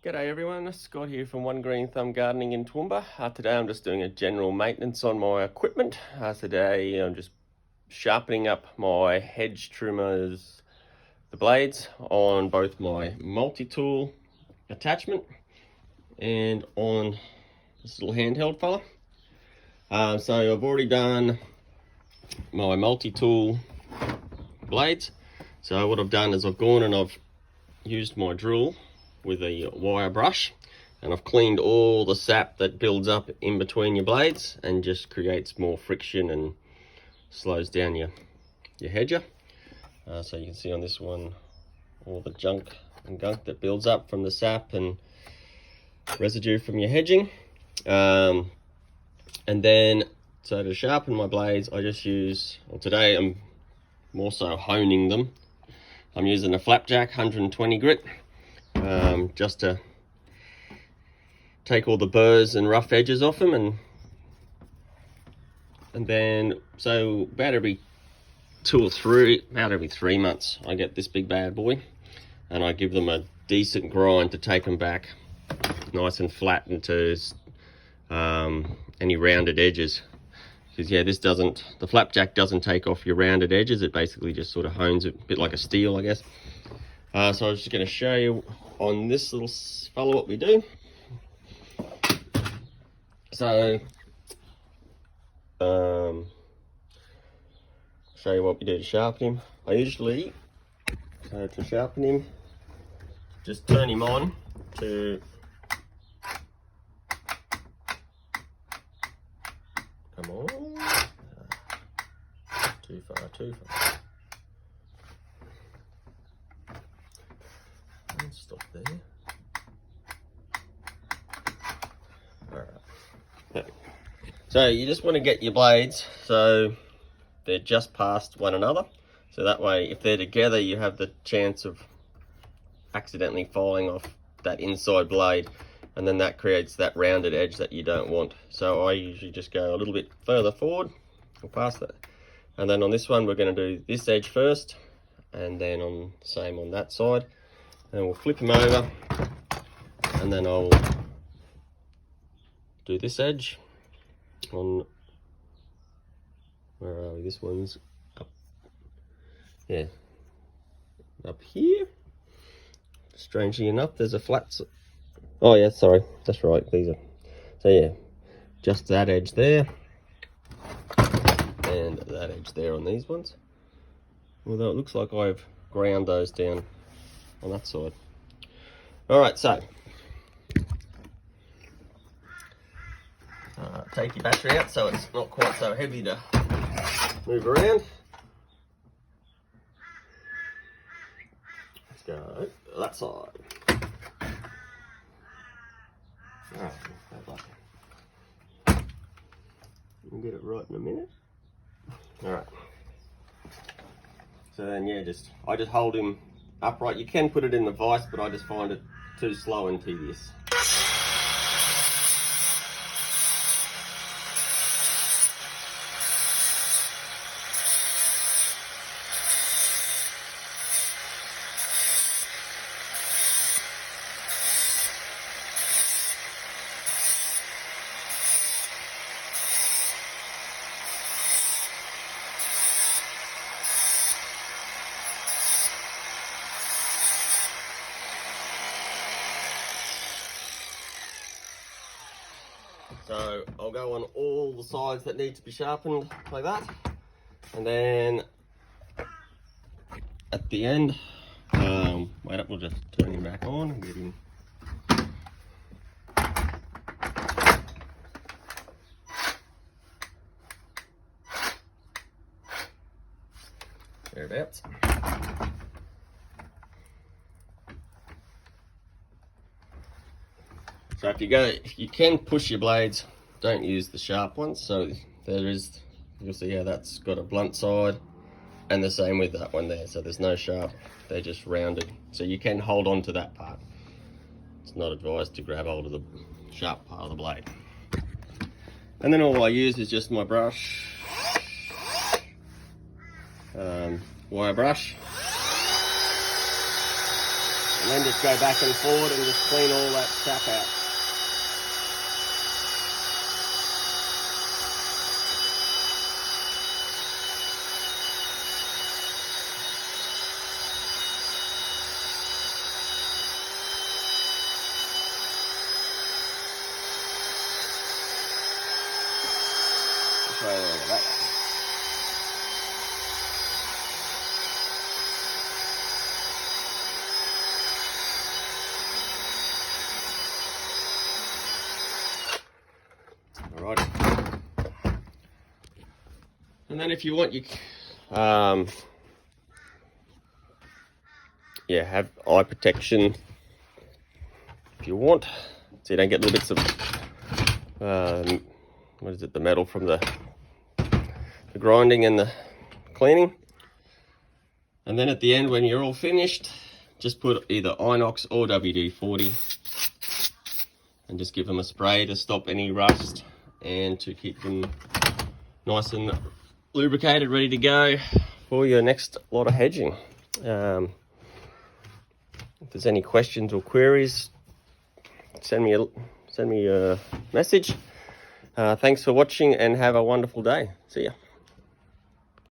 G'day everyone, Scott here from One Green Thumb Gardening in Toowoomba. Today I'm just doing a general maintenance on my equipment. Today I'm just sharpening up my hedge trimmers, the blades on both my multi-tool attachment and on this little handheld fella. So I've already done my multi-tool blades. So what I've done is I've gone and I've used my drill with a wire brush and I've cleaned all the sap that builds up in between your blades and just creates more friction and slows down your hedger. So you can see on this one all the junk and gunk that builds up from the sap and residue from your hedging. And then so to sharpen my blades I just use, well today I'm more so honing them. I'm using a flapjack 120 grit. Just to take all the burrs and rough edges off them, and then so about every 3 months I get this big bad boy and I give them a decent grind to take them back nice and flat into any rounded edges, because the flapjack doesn't take off your rounded edges, it basically just sort of hones it a bit like a steel, I guess. So I was just going to show you on this little fella what we do. So show you what we do to sharpen him. I usually, to sharpen him, just turn him on to come on, too far. Stop there. Alright. So you just want to get your blades so they're just past one another. So that way, if they're together, you have the chance of accidentally falling off that inside blade, and then that creates that rounded edge that you don't want. So I usually just go a little bit further forward or past that. And then on this one, we're going to do this edge first, and then on same on that side. And we'll flip them over, and then I'll do this edge on, where are we? This one's up, yeah, up here. Strangely enough, there's a flat, oh yeah, sorry, that's right, these are, so yeah, just that edge there, and that edge there on these ones. Although it looks like I've ground those down on that side. Alright, so take your battery out so it's not quite so heavy to move around. Let's go that side. Alright, we'll get it right in a minute. Alright. So then yeah, I just hold him upright. You can put it in the vise, but I just find it too slow and tedious. So I'll go on all the sides that need to be sharpened like that, and then at the end, wait up, we'll just turn him back on and get him. Thereabouts. So if you can push your blades, don't use the sharp ones. So you'll see how that's got a blunt side, and the same with that one there. So there's no sharp, they're just rounded. So you can hold on to that part. It's not advised to grab hold of the sharp part of the blade. And then all I use is just my brush, wire brush, And then just go back and forward and just clean all that sap out. Try all of that. Alright. And then if you want, you have eye protection if you want, so you don't get little bits of what is it, the metal from the grinding and the cleaning. And then at the end, when you're all finished, just put either Inox or WD-40 and just give them a spray to stop any rust and to keep them nice and lubricated, ready to go for your next lot of hedging. If there's any questions or queries, send me a message. Thanks for watching and have a wonderful day. See ya.